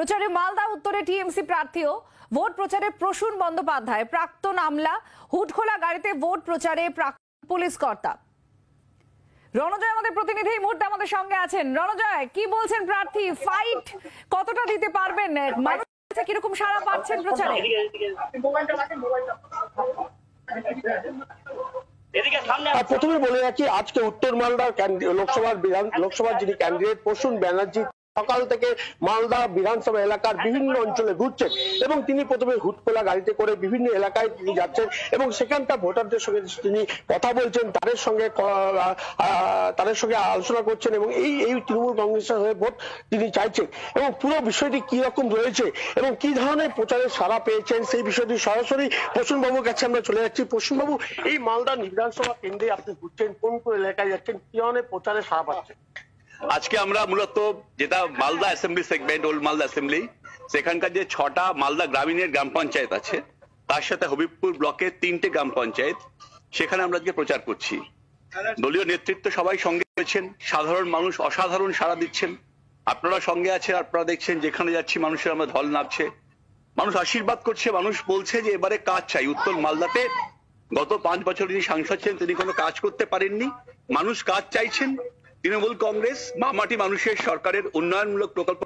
প্রচারে মালদা উত্তরে TMC প্রার্থীও vote প্রচারে প্রসূন বন্দ্যোপাধ্যায় প্রাক্তন আমলা হুডখোলা গাড়িতে ভোট প্রচারে পুলিশ কর্তা। রণজয় আমাদের প্রতিনিধি এই মুহূর্তে আমাদের সঙ্গে আছেন। রণজয়, কি বলছেন প্রার্থী? ফাইট কতটা দিতে পারবেন? মানুষ কিরকম সাড়া পাচ্ছেন প্রচারে? প্রথমে বলে রাখি, আজকে উত্তর মালদা লোকসভার যিনি ক্যান্ডিডেট প্রসূন ব্যানার্জি সকাল থেকে মালদা বিধানসভা এলাকার বিভিন্ন অঞ্চলে ঘুরছেন এবং তিনি প্রথমে হুডখোলা গাড়িতে করে বিভিন্ন এলাকায় তিনি যাচ্ছেন এবং সেখানকার ভোটারদের সঙ্গে তিনি কথা বলছেন, তাদের সঙ্গে আলোচনা করছেন এবং এই তৃণমূল কংগ্রেসের হয়ে ভোট তিনি চাইছেন এবং পুরো বিষয়টি কি রকম রয়েছে এবং কি ধরনের প্রচারে সাড়া পেয়েছেন সেই বিষয়টি সরাসরি প্রসূনবাবুর কাছে আমরা চলে যাচ্ছি। প্রসূনবাবু, এই মালদা বিধানসভা কেন্দ্রে আপনি ঘুরছেন, কোন কোন এলাকায় যাচ্ছেন, কি ধরনের প্রচারে সাড়া পাচ্ছেন? আজকে আমরা মূলত যেটা Malda assembly segment, old Malda assembly, সেখানকার যে 6টা মালদা গ্রামীণের গ্রাম পঞ্চায়েত আছে, তার সাথে হবিবপুর ব্লকের 3টে গ্রাম পঞ্চায়েত, সেখানে আমরা আজকে প্রচার করছি। দলীয় নেতৃত্ব সবাই সঙ্গে রয়েছেন, সাধারণ মানুষ অসাধারণ সাড়া দিচ্ছেন। আপনারা সঙ্গে আছেন, আপনারা দেখছেন যেখানে যাচ্ছি মানুষের আমরা ঢল নামছে, মানুষ আশীর্বাদ করছে, মানুষ বলছে যে এবারে কাজ চাই। উত্তর মালদাতে গত 5 বছর যিনি সাংসদ ছিলেন তিনি কোনো কাজ করতে পারেননি, মানুষ কাজ চাইছেন। তৃণমূল কংগ্রেস মামাটি মানুষের সরকারের উন্নয়নমূলক প্রকল্প